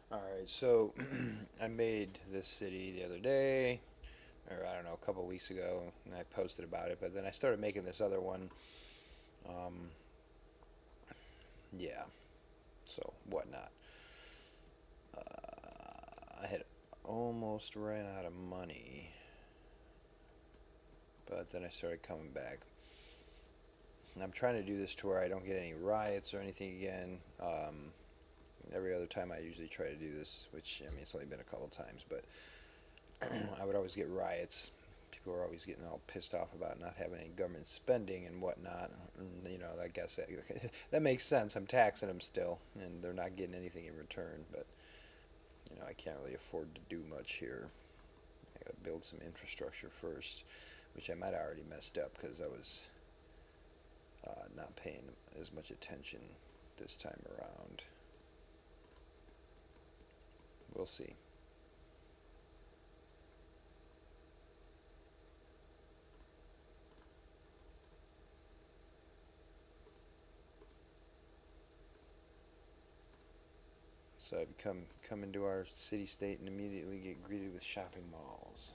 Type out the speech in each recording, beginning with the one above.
Alright, so I made this city the other day, or I don't know, a couple weeks ago, and I posted about it, but then I started making this other one. Um, yeah, so whatnot. I had almost ran out of money, but then I started coming back. And I'm trying to do this to where I don't get any riots or anything again. Every other time I usually try to do this, which, I mean, it's only been a couple times, but I would always get riots. People were always getting all pissed off about not having any government spending and whatnot. And, I guess that makes sense. I'm taxing them still, and they're not getting anything in return. But I can't really afford to do much here. I got to build some infrastructure first, which I might have already messed up because I was not paying as much attention this time around. We'll see. So I come into our city state and immediately get greeted with shopping malls.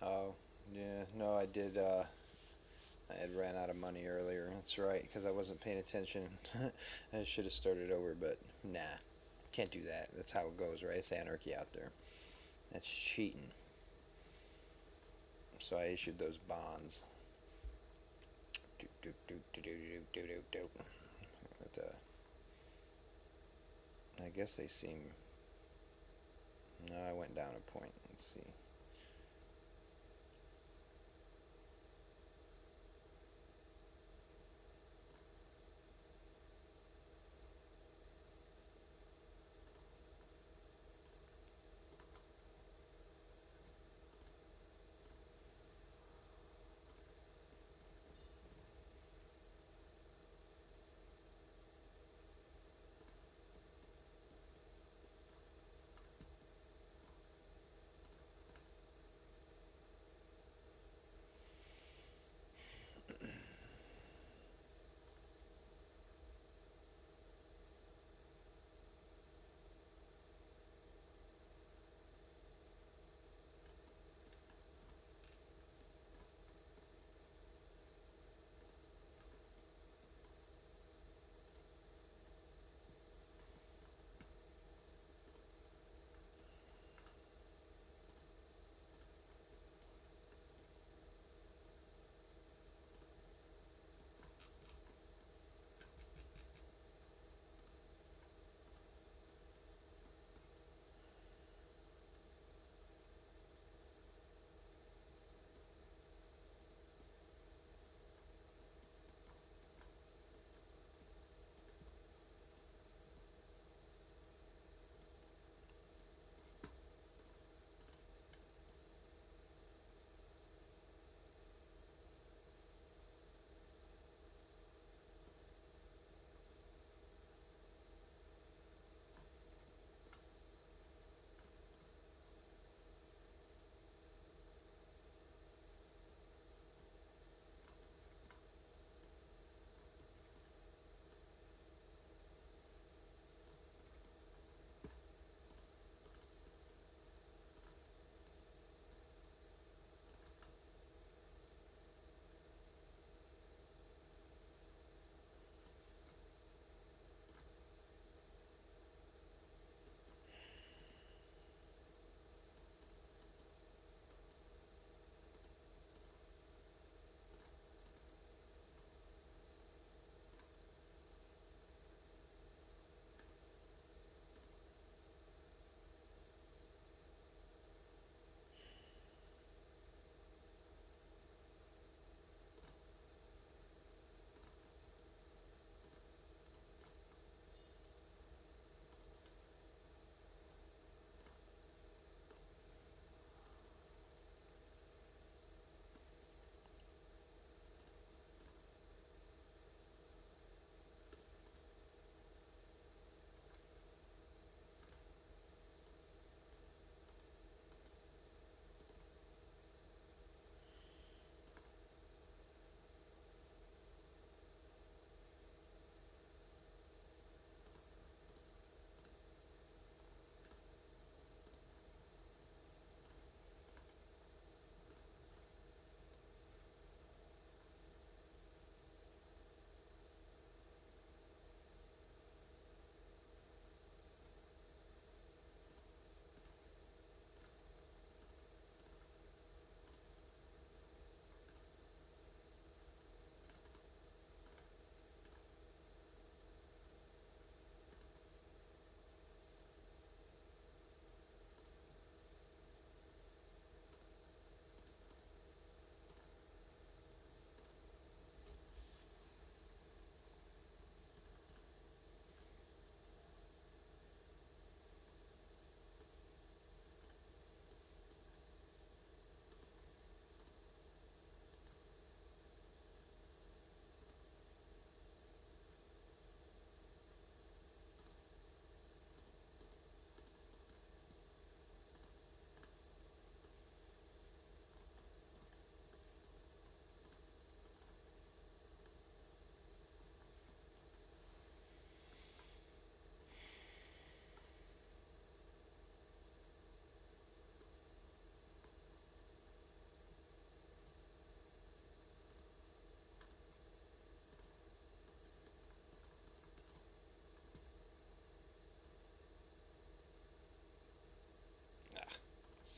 Oh, yeah, no, I did. I had ran out of money earlier. That's right, because I wasn't paying attention. I should have started over, but nah, can't do that. That's how it goes, right? It's anarchy out there. That's cheating. So I issued those bonds. But I guess they seem. No, I went down a point. Let's see.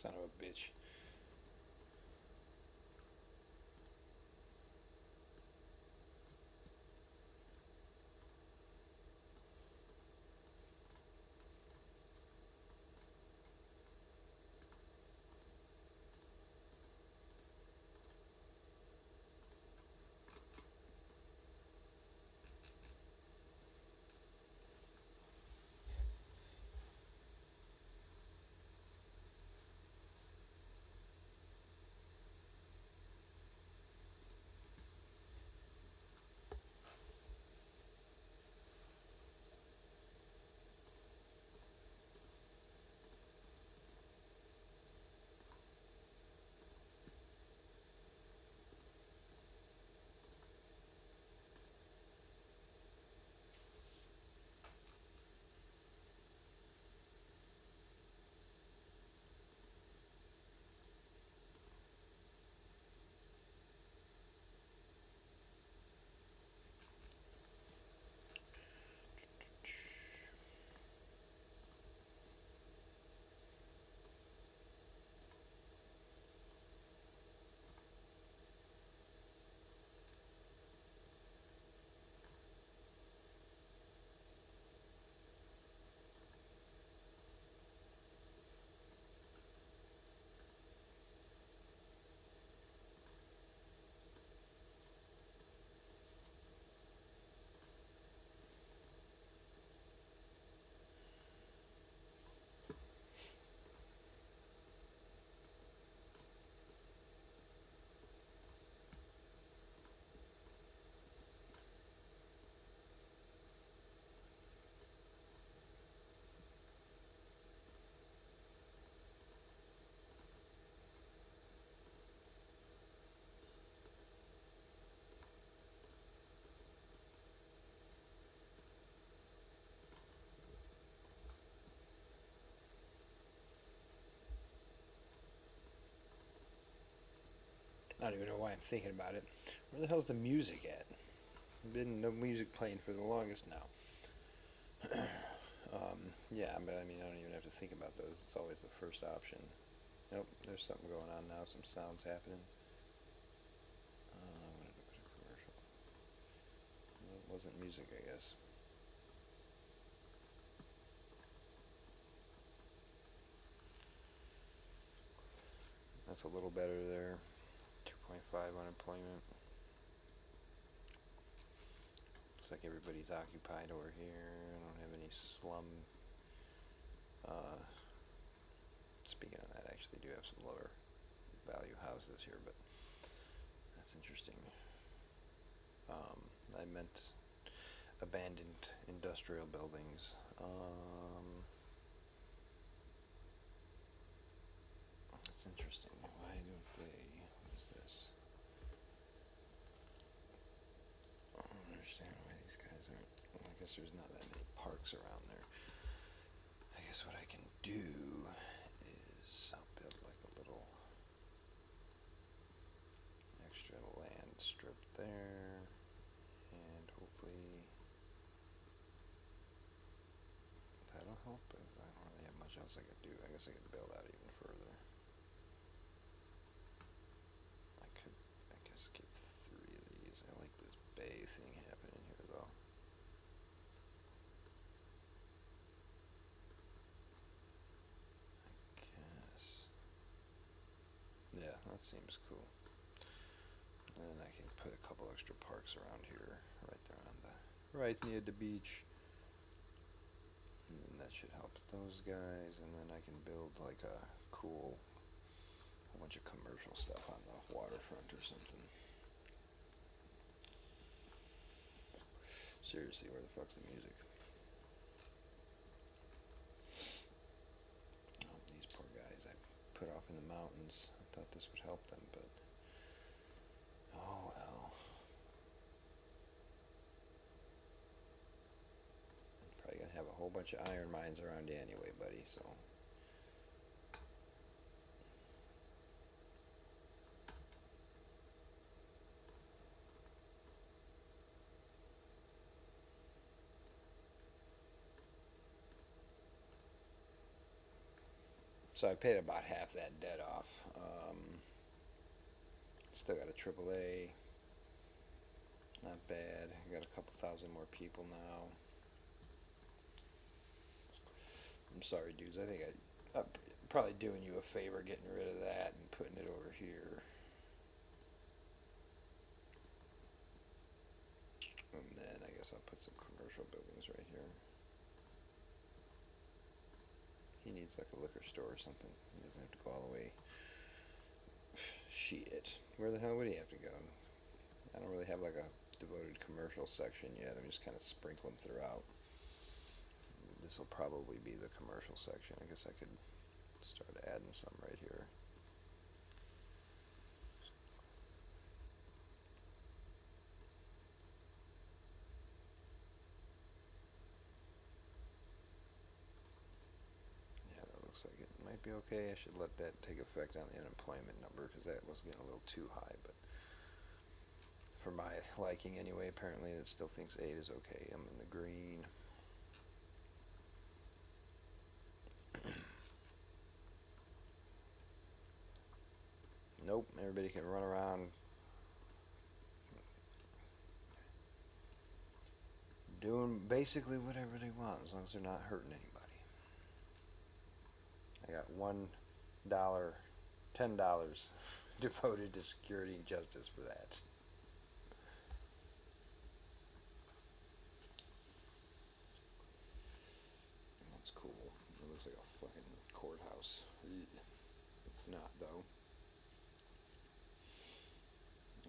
Son of a bitch. I don't even know why I'm thinking about it. Where the hell's the music at? Been no music playing for the longest now. Yeah, but I mean, I don't even have to think about those. It's always the first option. Nope, there's something going on now. Some sounds happening. I wanted to put a commercial. No, it wasn't music, I guess. That's a little better there. 2.5 unemployment. Looks like everybody's occupied over here. I don't have any slum. Speaking of that, I actually do have some lower value houses here, but that's interesting. I meant abandoned industrial buildings. That's interesting. Why don't they? What is this? I don't understand why these guys aren't. I guess there's not that many parks around there. I guess what I can do is I'll build like a little extra land strip there, and hopefully that'll help. I don't really have much else I could do. I guess I could build out even further. I could, I guess, get 3 of these. I like this bay thing happening here, though. I guess. Yeah, that seems cool. And then I can put a couple extra parks around here, right there on the, right near the beach. And then that should help those guys, and then I can build like a cool, a bunch of commercial stuff on the waterfront or something. Seriously, where the fuck's the music? Oh, these poor guys I put off in the mountains. I thought this would help them, but oh well. I'm probably gonna have a whole bunch of iron mines around you anyway, buddy, so. So I paid about half that debt off. Still got a AAA. Not bad. I got a couple thousand more people now. I'm sorry, dudes. I think I'm probably doing you a favor getting rid of that and putting it over here. And then I guess I'll put some commercial buildings right here. He needs like a liquor store or something. He doesn't have to go all the way. Shit. Where the hell would he have to go? I don't really have like a devoted commercial section yet. I'm just kind of sprinkling throughout. This will probably be the commercial section. I guess I could start adding some right here. Yeah, that looks like it might be okay. I should let that take effect on the unemployment number because that was getting a little too high, but for my liking anyway, apparently it still thinks 8 is okay. I'm in the green. Nope, everybody can run around doing basically whatever they want as long as they're not hurting anybody. I got $1, $10 devoted to security and justice for that. That's cool. It looks like a fucking courthouse. It's not though.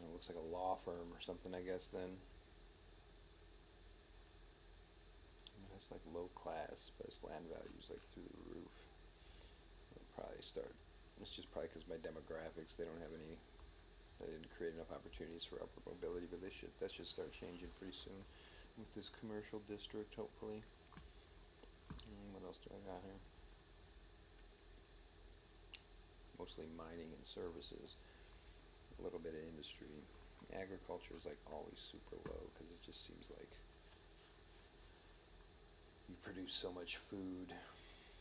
It looks like a law firm or something, I guess, then. It's like low class, but its land value is like through the roof. It'll probably start. It's just probably because my demographics, they don't have any. They didn't create enough opportunities for upward mobility, but that should start changing pretty soon with this commercial district, hopefully. What else do I got here? Mostly mining and services. A little bit of industry. Agriculture is like always super low because it just seems like you produce so much food.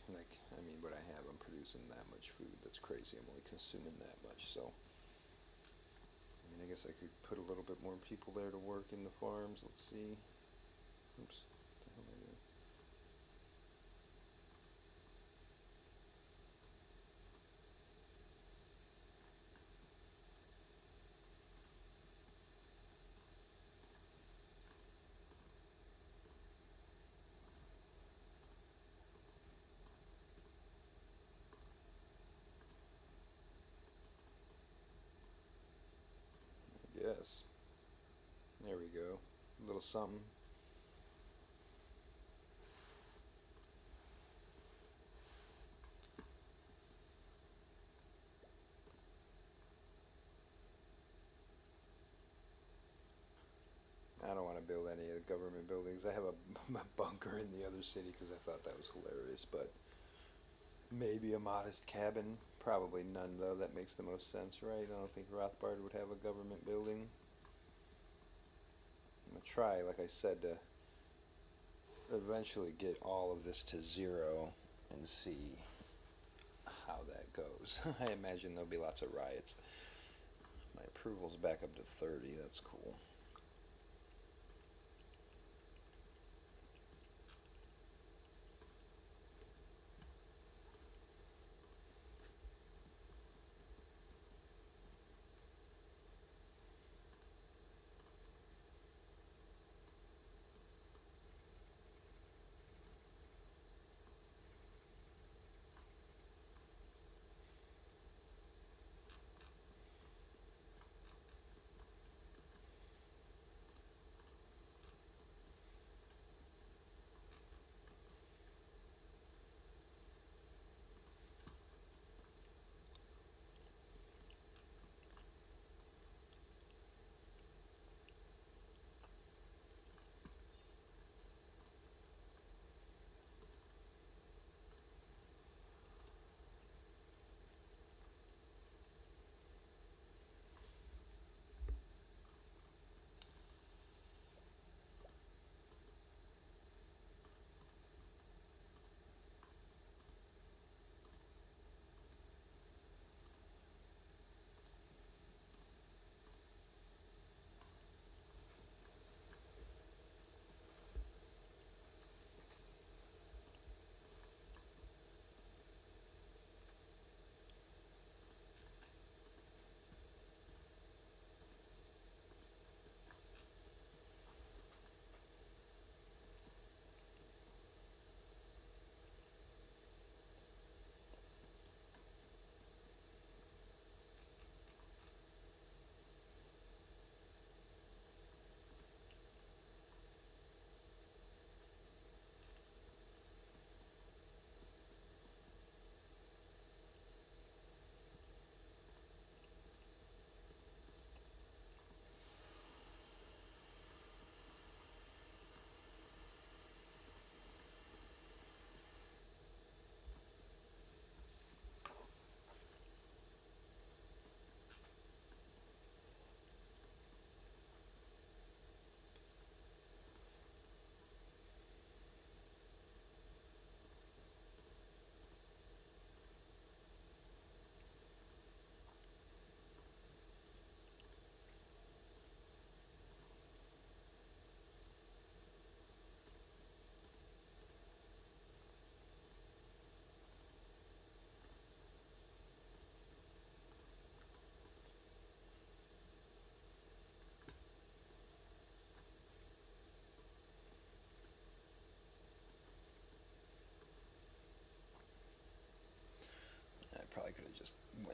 Like, I mean, what I have, I'm producing that much food. That's crazy. I'm only consuming that much. So, I mean, I guess I could put a little bit more people there to work in the farms. Let's see. Oops. What the hell am I doing? Yes. There we go. A little something. I don't want to build any of the government buildings. I have a bunker in the other city because I thought that was hilarious, but maybe a modest cabin. Probably none, though. That makes the most sense, right? I don't think Rothburg would have a government building. I'm going to try, like I said, to eventually get all of this to 0 and see how that goes. I imagine there'll be lots of riots. My approval's back up to 30. That's cool.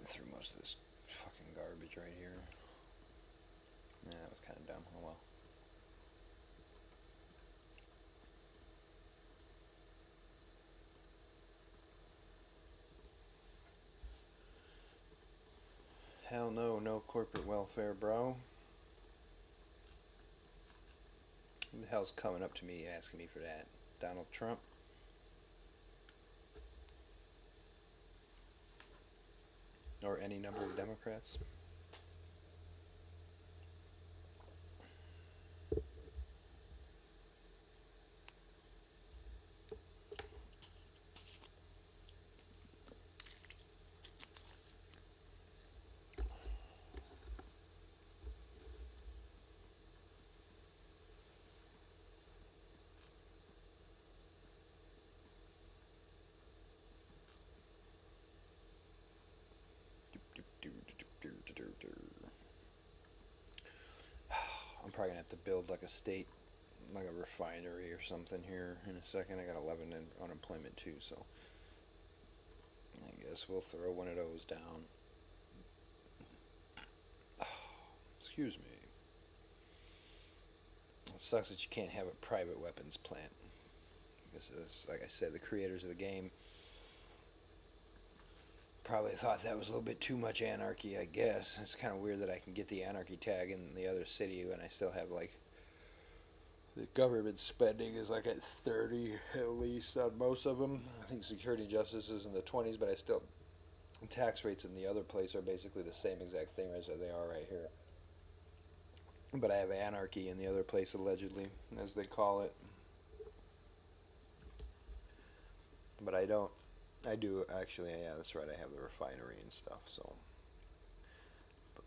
through most of this fucking garbage right here. Yeah, that was kind of dumb. Oh well. Hell no, no corporate welfare, bro. Who the hell's coming up to me asking me for that? Donald Trump? Or any number of Democrats? I'm probably gonna have to build like a state, like a refinery or something here in a second. I got 11 in unemployment too, so I guess we'll throw one of those down. Excuse me. It sucks that you can't have a private weapons plant. Because, like I said, the creators of the game probably thought that was a little bit too much anarchy, I guess. It's kind of weird that I can get the anarchy tag in the other city when I still have, like, the government spending is like at 30 at least on most of them. I think security and justice is in the 20s, but I still, tax rates in the other place are basically the same exact thing as they are right here. But I have anarchy in the other place, allegedly, as they call it. But I don't. I do actually. Yeah, that's right. I have the refinery and stuff. So. But,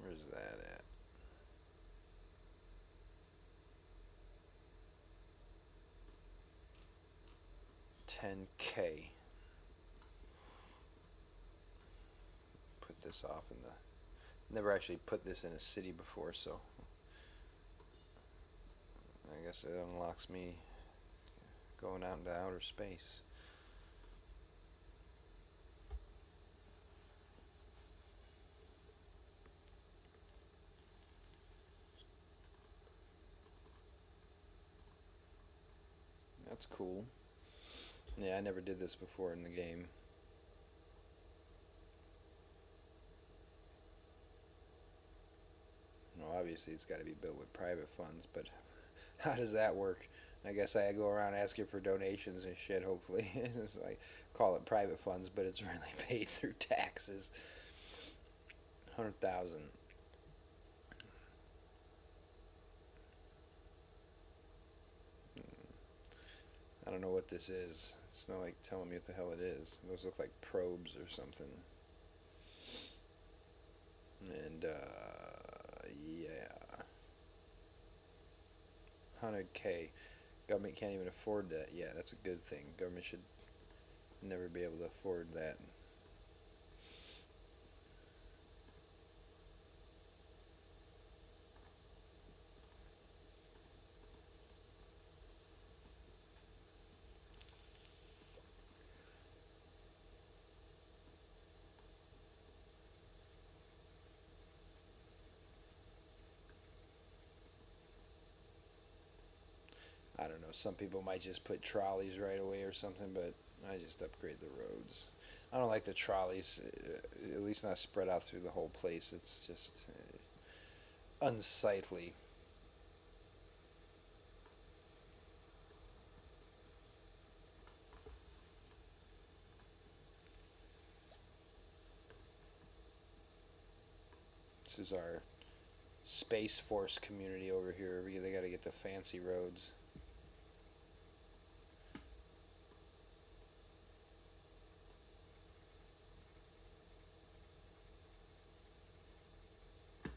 Where's that at? $10K. Put this off in the. Never actually put this in a city before, so I guess it unlocks me going out into outer space. That's cool. Yeah, I never did this before in the game. No, obviously it's got to be built with private funds, but how does that work? I guess I go around asking for donations and shit, hopefully. It's like, call it private funds, but it's really paid through taxes. 100,000. I don't know what this is. It's not like telling me what the hell it is. Those look like probes or something. And, yeah. 100K. Government can't even afford that. Yeah, that's a good thing. Government should never be able to afford that. I don't know, some people might just put trolleys right away or something, but I just upgrade the roads. I don't like the trolleys, at least not spread out through the whole place. It's just unsightly. This is our Space Force community over here. They got to get the fancy roads. I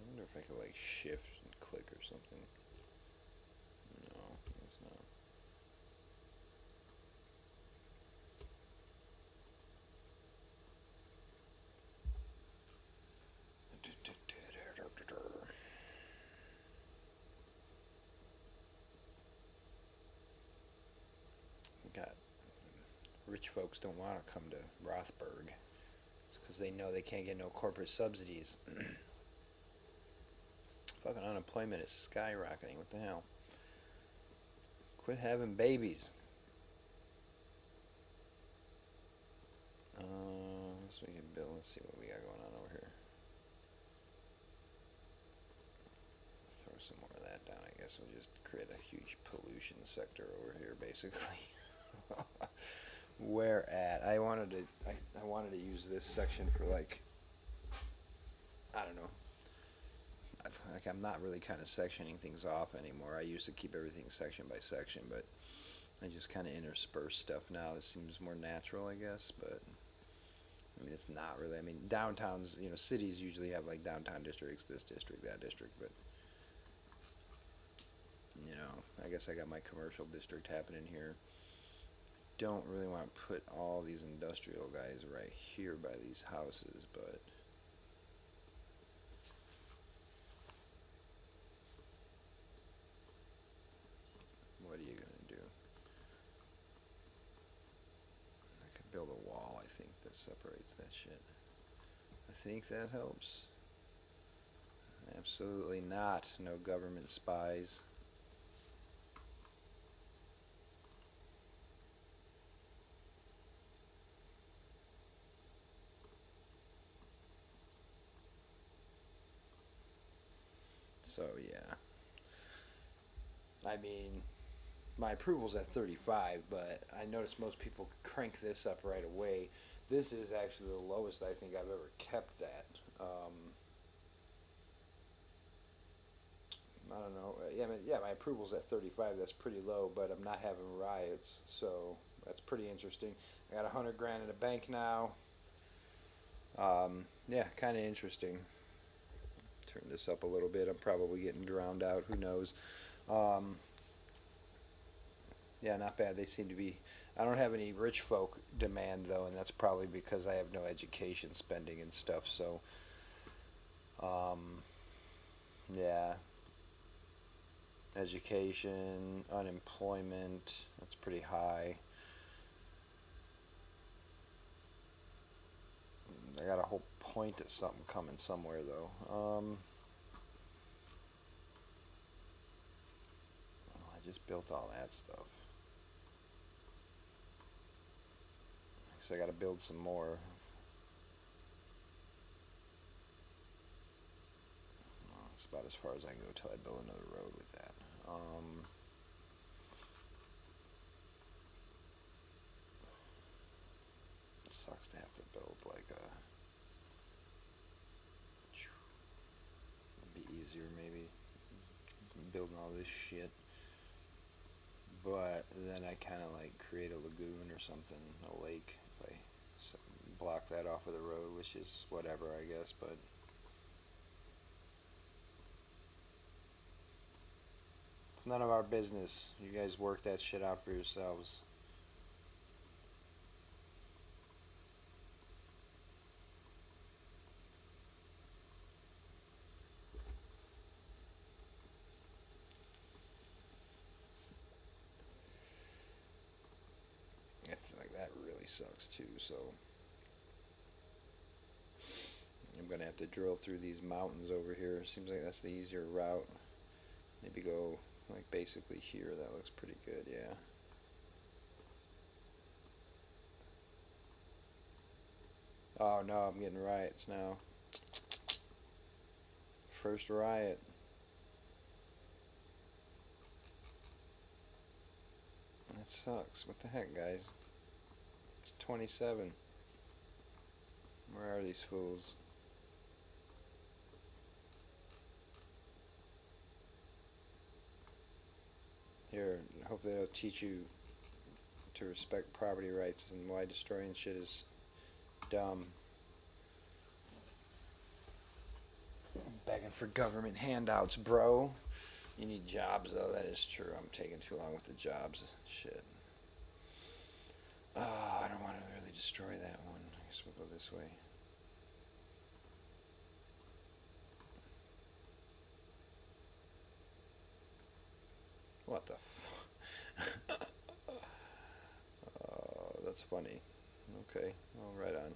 wonder if I could like shift and click or something. No, it's not. rich folks don't want to come to Rothburg. It's because they know they can't get no corporate subsidies. Fucking unemployment is skyrocketing. What the hell? Quit having babies. So we can build. Let's see what we got going on over here. Throw some more of that down. I guess we'll just create a huge pollution sector over here, basically. Where at? I wanted to use this section for, like, I don't know. Like, I'm not really kind of sectioning things off anymore. I used to keep everything section by section, but I just kind of intersperse stuff now. It seems more natural, I guess, but I mean, it's not really. I mean, downtowns, you know, cities usually have, like, downtown districts, this district, that district, but, you know, I guess I got my commercial district happening here. Don't really want to put all these industrial guys right here by these houses, but what are you gonna do? I could build a wall, I think, that separates that shit. I think that helps. Absolutely not. No government spies. So yeah, I mean, my approval's at 35, but I noticed most people crank this up right away. This is actually the lowest I think I've ever kept that. I don't know. Yeah, my approval's at 35. That's pretty low, but I'm not having riots, so that's pretty interesting. I got 100 grand in the bank now. Yeah, kind of interesting. Turn this up a little bit. I'm probably getting drowned out. Who knows? Yeah, not bad. They seem to be. I don't have any rich folk demand though, and that's probably because I have no education spending and stuff. So, yeah. Education, unemployment, that's pretty high. I got a whole point at something coming somewhere though. I just built all that stuff. So I got to build some more. Well, that's about as far as I can go till I build another road with that. It sucks to have to build like a. It'd be easier maybe building all this shit. But then I kind of like create a lagoon or something, a lake, if I block that off of the road, which is whatever, I guess, but it's none of our business. You guys work that shit out for yourselves. It's like that really sucks too, so I'm gonna have to drill through these mountains over here. Seems like that's the easier route. Maybe go like basically here. That looks pretty good, yeah. Oh no, I'm getting riots now. First riot. That sucks. What the heck, guys? It's 27. Where are these fools? Here, hopefully they'll teach you to respect property rights and why destroying shit is dumb. Begging for government handouts, bro. You need jobs, though. That is true. I'm taking too long with the jobs. Shit. Oh, I don't want to really destroy that one. I guess we'll go this way. What the that's funny. Okay, well, right on.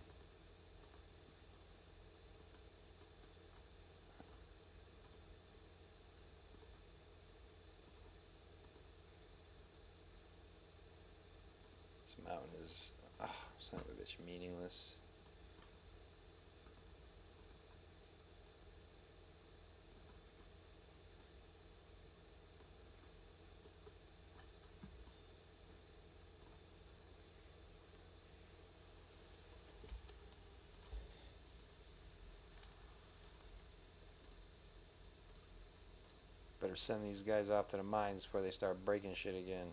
This mountain is, son of a bitch, meaningless. Better send these guys off to the mines before they start breaking shit again.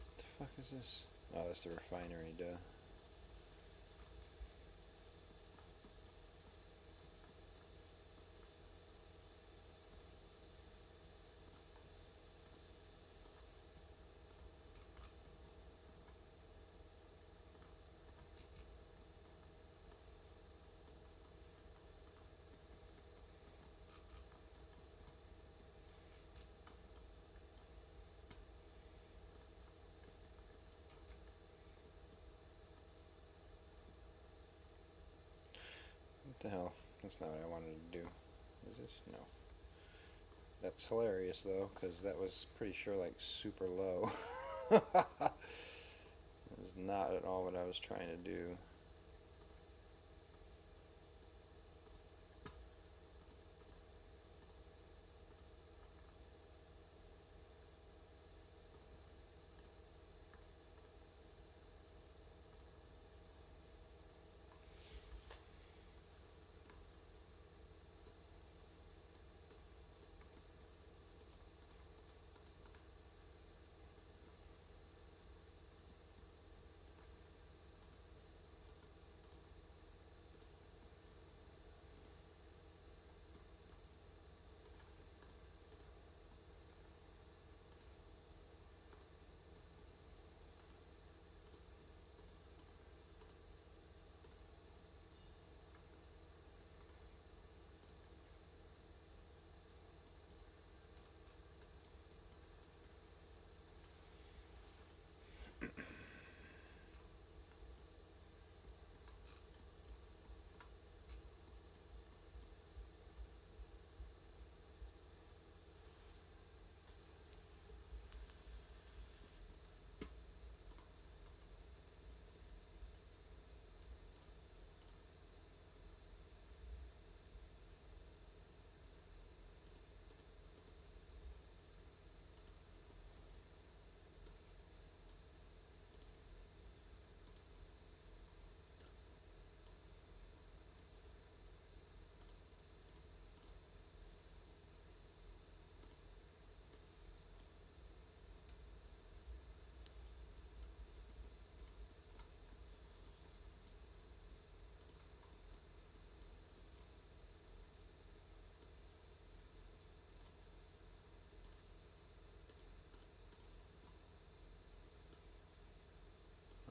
What the fuck is this? Oh, that's the refinery, duh. What the hell? That's not what I wanted to do. Is this? No. That's hilarious, though, because that was pretty sure, like, super low. That was not at all what I was trying to do.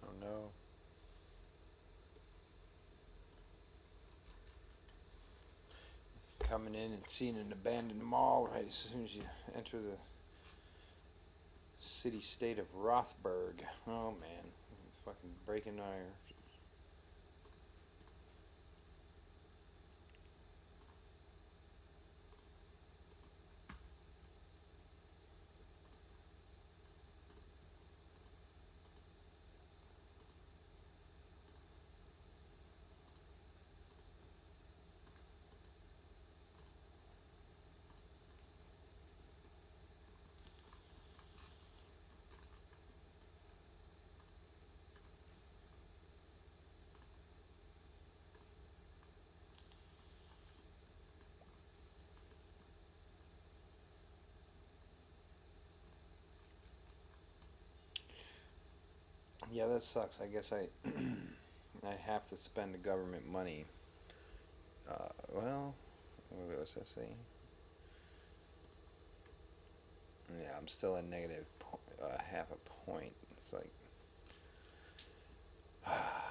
Oh no. Coming in and seeing an abandoned mall right as soon as you enter the city-state of Rothburg. Oh man, it's fucking breaking our... Yeah, that sucks. I guess I I have to spend the government money. Well, what was I saying? Yeah, I'm still a negative half a point. It's like,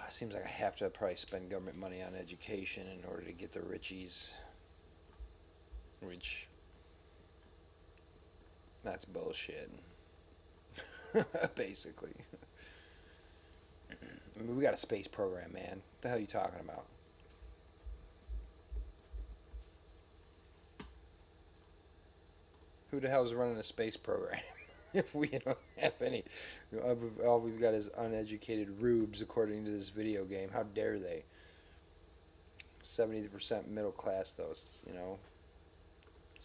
seems like I have to probably spend government money on education in order to get the richies, which, that's bullshit. Basically. I mean, we got a space program, man. What the hell are you talking about? Who the hell is running a space program? If we don't have any, all we've got is uneducated rubes, according to this video game. How dare they? 70% middle class, though. It's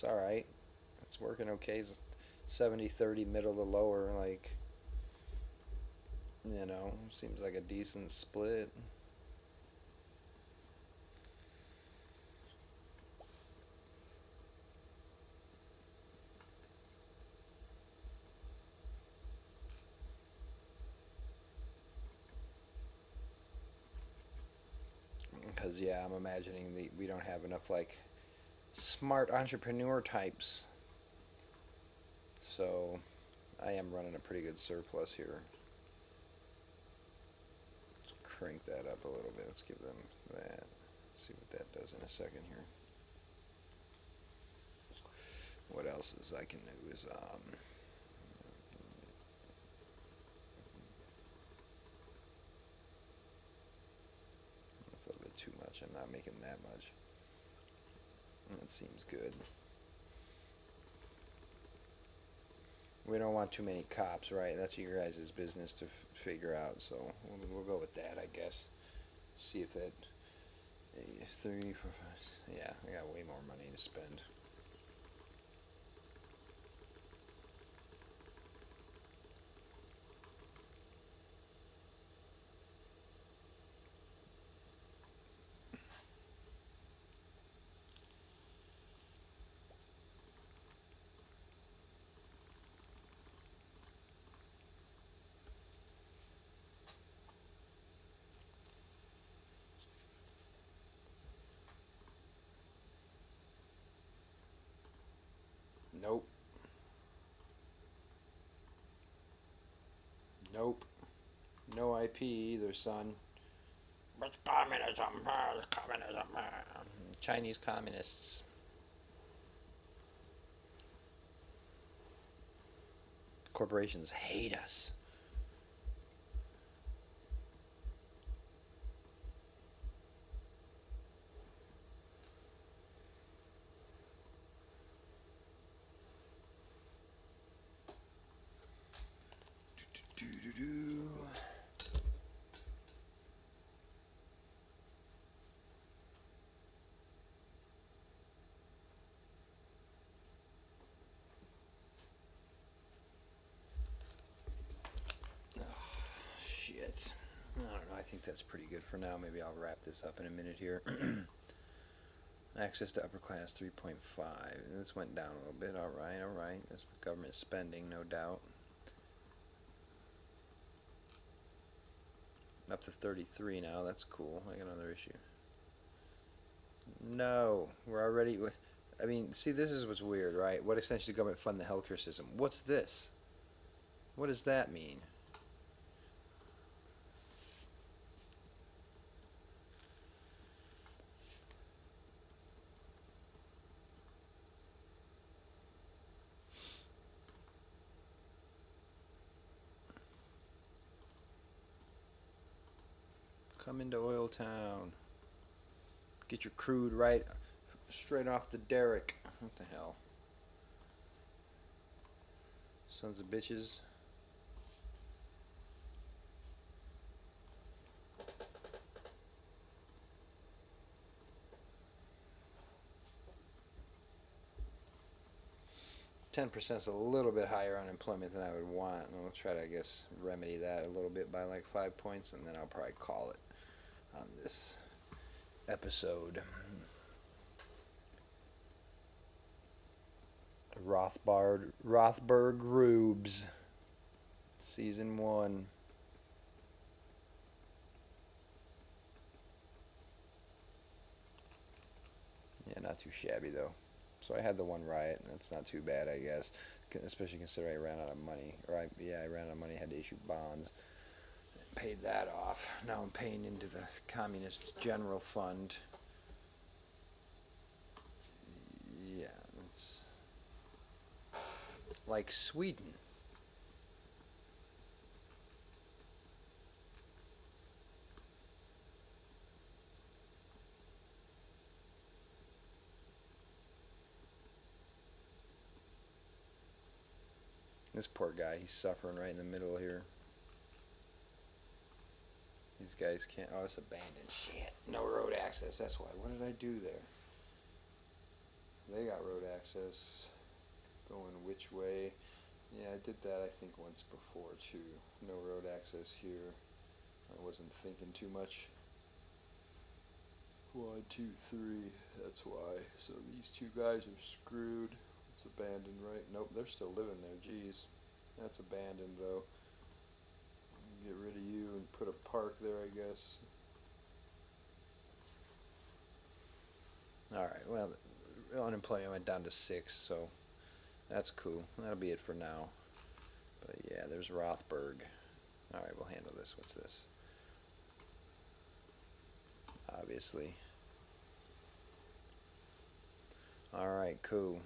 all right. It's working okay. It's 70-30 middle to lower, like, seems like a decent split. Because, yeah, I'm imagining we don't have enough, like, smart entrepreneur types. So, I am running a pretty good surplus here. Let's crank that up a little bit. Let's give them that. See what that does in a second here. What else is I can do is, that's a little bit too much. I'm not making that much. That seems good. We don't want too many cops, right? That's your guys' business to figure out. So we'll go with that, I guess. See if that 3, 4, 5. Yeah, I got way more money to spend. Nope. Nope. No IP either, son. It's communism. It's communism. Chinese communists. Corporations hate us. Shit. I don't know. I think that's pretty good for now. Maybe I'll wrap this up in a minute here. Access to upper class 3.5. This went down a little bit. All right, all right. That's the government spending, no doubt. Up to 33 now. That's cool. I got another issue. No, we're already. I mean, see, this is what's weird, right? What extent should the government fund the healthcare system? What's this? What does that mean? Come into Oil Town. Get your crude right straight off the derrick. What the hell? Sons of bitches. %'s a little bit higher unemployment than I would want. And we'll try to, I guess, remedy that a little bit by like 5 points, and then I'll probably call it on this episode. Rothburg Rubes, Season 1. Yeah, not too shabby though. So I had the one riot, and it's not too bad, I guess, especially considering I ran out of money. Or I ran out of money, had to issue bonds. Paid that off. Now I'm paying into the Communist General Fund. Yeah, it's like Sweden. This poor guy, he's suffering right in the middle here. These guys can't. Oh, it's abandoned. Shit. No road access. That's why. What did I do there? They got road access. Going which way? Yeah, I did that I think once before too. No road access here. I wasn't thinking too much. 1, 2, 3. That's why. So these two guys are screwed. It's abandoned, right? Nope, they're still living there. Jeez. That's abandoned though. Get rid of you and put a park there, I guess. Alright, well, unemployment went down to 6, so that's cool. That'll be it for now. But yeah, there's Rothburg. Alright, we'll handle this. What's this? Obviously. Alright, cool.